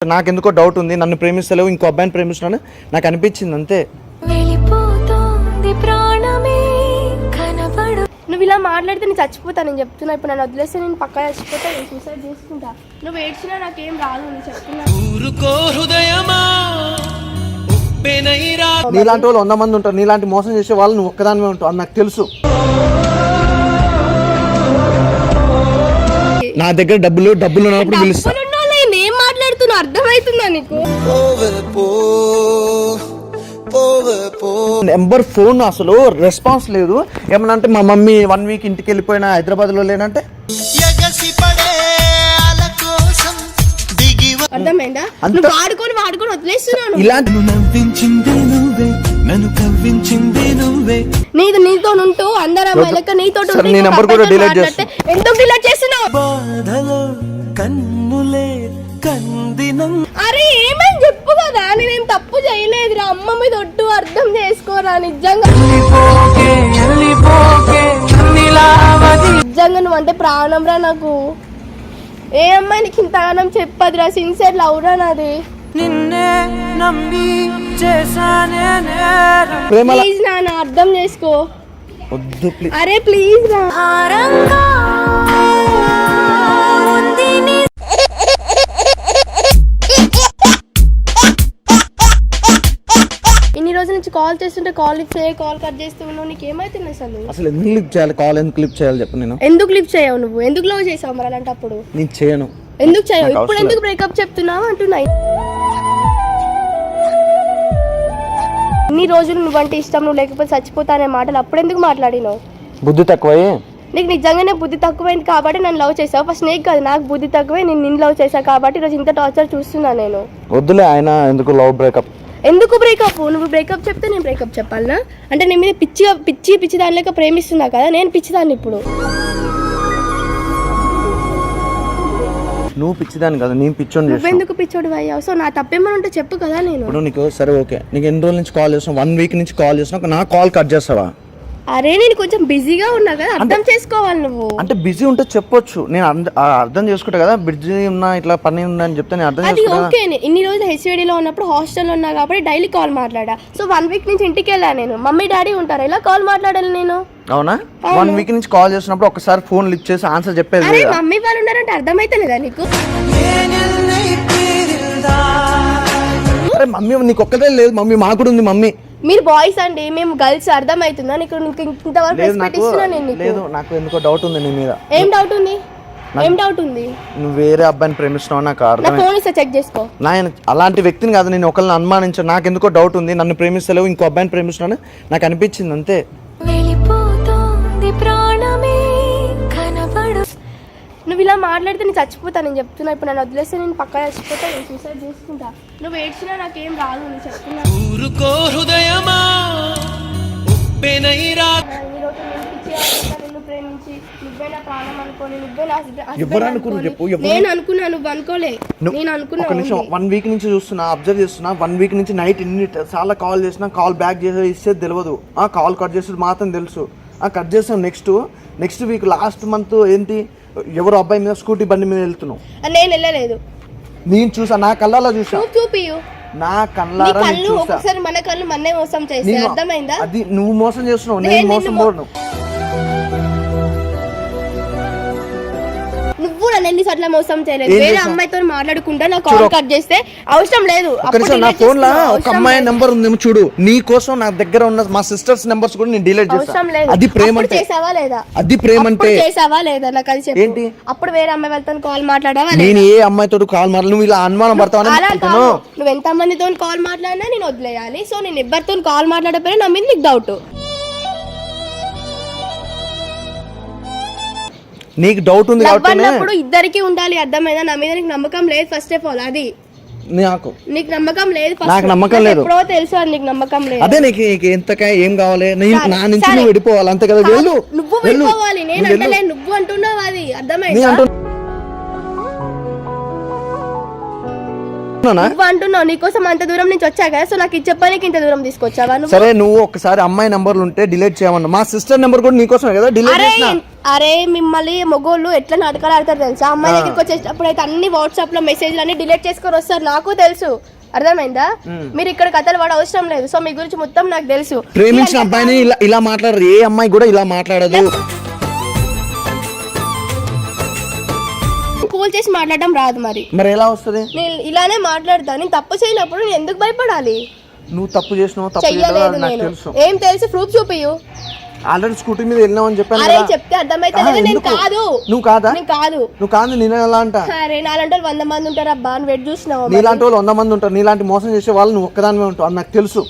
నాకెందుకో డౌట్ ఉంది, నన్ను ప్రేమిస్తలేవు, ఇంకో అబ్బాయిని ప్రేమిస్తున్నాను నాకు అనిపించింది అంతే. నువ్వు ఇలా మాట్లాడితే నేను చచ్చిపోతాను, నేను చెప్తున్నా. ఇప్పుడు నన్ను వదిలేస్తే నేను పక్కా చచ్చిపోతా, నేను సూసైడ్ చేసుకుంటా. నువ్వు ఏడ్చినా నాకేం రాదు, నేను చెప్తున్నా. నీలాంటి వాళ్ళు 100 మంది ఉంటారు, నీలాంటి మోసం చేసే వాళ్ళు నువ్వు ఒక్కదానివే ఉంటావు, అది నాకు తెలుసు. నా దగ్గర డబ్బులు ఉన్నప్పుడు పిలుస్తా. ఏం మాట్లాడుతున్నా అర్థమవుతుందా నీకు? నెంబర్ ఫోన్ అసలు రెస్పాన్స్ లేదు. ఏమన్నా అంటే మా మమ్మీ 1 వీక్ ఇంటికి వెళ్ళిపోయినా హైదరాబాద్ లో లేనంటే అర్థమైందా? వాడుకొని వదిలేస్తున్నాను. ఇలాంటి నీతో ఉంటూ అందరూ అమ్మాయిలక నీతో ఎందుకు డిలీట్ చేస్తున్నావు? అరే ఏమని చెప్పు కదా, నేనేం తప్పు చేయలేదురా. అమ్మ మీద ఒట్టు, అర్థం చేసుకోరా. నిజంగా నువ్వు అంటే ప్రాణం రా నాకు. ఏ అమ్మాయి నీకు ఇంత గానం చెప్పదురా, సిన్సియర్ లవ్ రా నాది. ప్లీజ్ నాన్న అర్థం చేసుకో. అరే ప్లీజ్ రా. ఇన్ని రోజుల నుంచి కాల్ చేస్తుంటే కాల్ లిఫ్ట్ చేయ, కాల్ కట్ చేస్తూ ఉన్నావు. నీకు ఏమైతుంది అసలు ఎందుకు లిఫ్ట్ చేయాలి? కాల్ ఎందుకు లిఫ్ట్ చేయాలి చెప్పు. నేను ఎందుకు లిఫ్ట్ చేయవు? నువ్వు ఎందుకు లవ్ చేసావు మరి అలాంటప్పుడు? నేను చేయను. ఎందుకు చేయవు? ఇప్పుడు ఎందుకు బ్రేకప్ చెప్తున్నావు అంటున్నా. ఇన్ని రోజులు నువ్వంటే ఇష్టం, నువ్వు లేకపోతే చచ్చిపోతానే మాటలు అప్పుడు ఎందుకు మాట్లాడినావు? బుద్ధి తక్కువే. నీకు నిజంగానే బుద్ధి తక్కువైంది కాబట్టి నన్ను లవ్ చేసావు. ఫస్ట్ నీకు కాదు, నాకు బుద్ధి తక్కువే, నేను నిన్ను లవ్ చేసా కాబట్టి ఈరోజు ఇంత టార్చర్ చూస్తున్నా నేను. వద్దులే ఆయన ఎందుకు లవ్ బ్రేకప్. ఎందుకు బ్రేకప్? నువ్వు బ్రేకప్ చెప్తే నేను బ్రేకప్ చెప్పాలనా? అంటే నేను మీద పిచ్చి దాని లేక ప్రేమిస్తున్నా కదా, నేను పిచ్చిదాన్ని ఇప్పుడు. నువ్వు పిచ్చిదాన్ని కదా, నేను పిచ్చోని. నువ్వెందుకు పిచ్చోడు అయ్యావు? సో నా తప్పేమని ఉంటే చెప్పు కదా. నేను ఇప్పుడు నీకు సరే ఓకే, నీకు ఎన్ని రోజుల నుంచి కాల్ చేస్తున్నా? 1 వీక్ నుంచి కాల్ చేస్తున్నా, నా కాల్ కట్ చేస్తావా? అరే నేను కొంచెం బిజీగా ఉన్నా కదా, అర్థం చేసుకోవాలి నువ్వు. అంటే బిజీ ఉంటే చెప్పొచ్చు, నేను అర్థం చేసుకుంటా కదా. బిజీ ఉన్నా ఇట్లా పని ఉన్నా అని చెప్తే నేను అర్థం చేసుకుంటా. ఓకే, ఇన్ని రోజులు హెచ్వేడీలో ఉన్నప్పుడు హాస్టల్లో ఉన్నా కాబట్టి డైలీ కాల్ మాట్లాడా. సో 1 వీక్ నుంచి ఇంటికి వెళ్ళా నేను. మమ్మీ డాడీ ఉంటారు, ఇలా కాల్ మాట్లాడాలి నేను. అవునా? 1 వీక్ నుంచి కాల్ చేసినప్పుడు ఒకసారి ఫోన్ లిఫ్ట్ చేసి ఆన్సర్ చెప్పేది. అరే మమ్మీ వాళ్ళు ఉన్నారంటే అర్థమైతే లేదా నీకు? అరే మమ్మీ నీకు ఒక్కదే లేదు, మమ్మీ మాకు కూడా ఉంది. మమ్మీ మీరు బాయ్స్ అండి, మేము గర్ల్స్. అర్థమవుతుందా నీకు? ఇంతవరకు రెస్పెక్ట్ ఇస్తున్నా నేను. లేదు, నాకు ఎందుకో డౌట్ ఉంది నీ మీద. ఏం డౌట్ ఉంది? ఏం డౌట్ ఉంది? నువ్వు వేరే అబ్బాయిని ప్రేమిస్తున్నావు నాకు అర్థం. ఫోన్ ఇస్తే చెక్ చేసుకో. అలాంటి వ్యక్తిని కాదు నేను, ఒకళ్ళని అనుమానించాను. నాకు ఎందుకో డౌట్ ఉంది, నన్ను ప్రేమిస్తలేవు, ఇంకో అబ్బాయిని ప్రేమిస్తున్నాను నాకు అనిపించింది అంతే. నువ్వు ఇలా మాట్లాడితే నేను చచ్చిపోతాను, నేను చెప్తున్నా. ఇప్పుడు నన్ను వదిలేస్తే నేను పక్కా చచ్చిపోతా, నేను సూసైడ్ చేసుకుంటా. నువ్వు ఏడ్చినా నాకేం రాదు, నేను చెప్తున్నా. ప్రేమించి నువ్వే నా ప్రాణం అనుకోని, నువ్వే నా నేను అనుకున్నా, నువ్వు అనుకోలే. నేను అనుకున్నా. 1 వీక్ నుంచి చూస్తున్నా, అబ్జర్వ్ చేస్తున్నా. 1 వీక్ నుంచి నైట్ చాలా కాల్ చేసినా, కాల్ బ్యాక్ చేసి ఇచ్చేది తెలియదు. కాల్ కట్ చేసేది మాత్రం తెలుసు. కట్ చేస్తాం. నెక్స్ట్ వీక్ లాస్ట్ మంత్ ఏంటి, ఎవరు అబ్బాయి మీద స్కూటీ బండి మీద వెళ్తున్నావు. నేను వెళ్ళలేదు, నేను చూసా, నా కళ్ళలో చూసా. చూపియు నా కళ్ళారా ఒకసారి మన కళ్ళు మన్నే మోసం చేస్తే అర్థమైందా? అది నువ్వు మోసం చేస్తున్నావు, నేను మోసం పోను. నువ్వు నన్ను ఎన్నిసార్లు మోసం చేయలేదు. వేరే అమ్మాయితో మాట్లాడుకుంటా నా కాల్ కట్ చేస్తే అవసరం లేదు. నా ఫోన్ లో ఒక అమ్మాయి నెంబర్ ఉందేమో చూడు. నీ కోసం నా దగ్గర ఉన్న మా సిస్టర్స్ నెంబర్స్ కూడా నేను డిలీట్ చేస్తాను. అది ప్రేమ అంటే చేసావా లేదా? అది ప్రేమ అంటే చేసావా లేదా నాకు అది చెప్పు. ఏంటి? అప్పుడు వేరే అమ్మాయి వాళ్ళతో కాల్ మాట్లాడావా? నేను ఏ అమ్మాయితో కాల్ మాట్లాడు, నువ్వు ఇలా అనుమానం పడతావని. నువ్వు ఎంత మందితో కాల్ మాట్లాడినా నేను వదిలేయాలి. సో నేను ఎవరితో కాల్ మాట్లాడకపోయినా నా మీద నీకు డౌట్. నీకు డౌట్ ఉంది కాబట్టి ఇద్దరికి ఉండాలి, అర్థమైందా? నా మీద నీకు నమ్మకం లేదు ఫస్ట్ ఆఫ్ ఆల్. అది నీకు నమ్మకం లేదు. నాకు నమ్మకం లేదు, ఎప్పుడో తెలుసు నీకు నమ్మకం లేదు. అదే నీకు ఎంతగా ఏం కావాలి, నా నుంచి నువ్వు వెళ్ళిపోవాలి అంతే కదా. నువ్వు వెళ్ళిపోవాలి, నేను అంటే నువ్వు అంటున్నావు. అది అర్థమైందా? నువ్వు అంటున్నావు నీకోసం అంత దూరం నుంచి వచ్చా కదా, సో నాకు ఇది చెప్పడానికి ఇంత దూరం తీసుకొచ్చావా నువ్వు? సరే నువ్వు ఒకసారి అమ్మాయి నంబర్లు ఉంటే డిలీట్ చేయమన్నా, మా సిస్టర్ నెంబర్ కూడా నీకోసమే కదా డిలీట్ చేసిన. అరే మిమ్మల్ని మొగోళ్ళు ఎట్లా నాటకాలు ఆడతారు తెలుసా? అమ్మాయి దగ్గరికి వచ్చేటప్పుడు అయితే అన్ని వాట్సాప్ లో మెసేజ్లు అన్ని డిలీట్ చేసుకొని వస్తారు, నాకు తెలుసు. అర్థమైందా? మీరు ఇక్కడ కథలు పడ అవసరం లేదు. సో మీ గురించి మొత్తం నాకు తెలుసు. ప్రేమించిన అబ్బాయిని ఇలా మాట్లాడరు, ఏ అమ్మాయి కూడా ఇలా మాట్లాడదు. కూల్ చేసి మాట్లాడడం రాదు మరి ఎలా వస్తుంది? నేను ఇలానే మాట్లాడతా. నేను తప్పు చేయనప్పుడు నేను ఎందుకు భయపడాలి? నువ్వు తప్పు చేసినావు, తప్పు చెయ్యలేదు నాకు నేను. తెలుసు. ఏం తెలుసు? ప్రూఫ్ చూపియు. ఆల్రెడీ స్కూటీ మీద వెళ్ళినావు అని చెప్పాను అరే కదా. చెప్తే అర్థమైతే నేను కాదు. నువ్వు కాదా? నేను కాదు. నువ్వు కాదు, నేను ఎలా అంట? అరే నాలాంటి వాళ్ళు 100 మంది ఉంటారు అబ్బా, నువ్వు వెయిట్ చూసినావు. నీలాంటి వాళ్ళు 100 మంది ఉంటారు, నీలాంటి మోసం చేసే వాళ్ళు నువ్వు ఒక్కదానివే ఉంటావు, అది నాకు తెలుసు.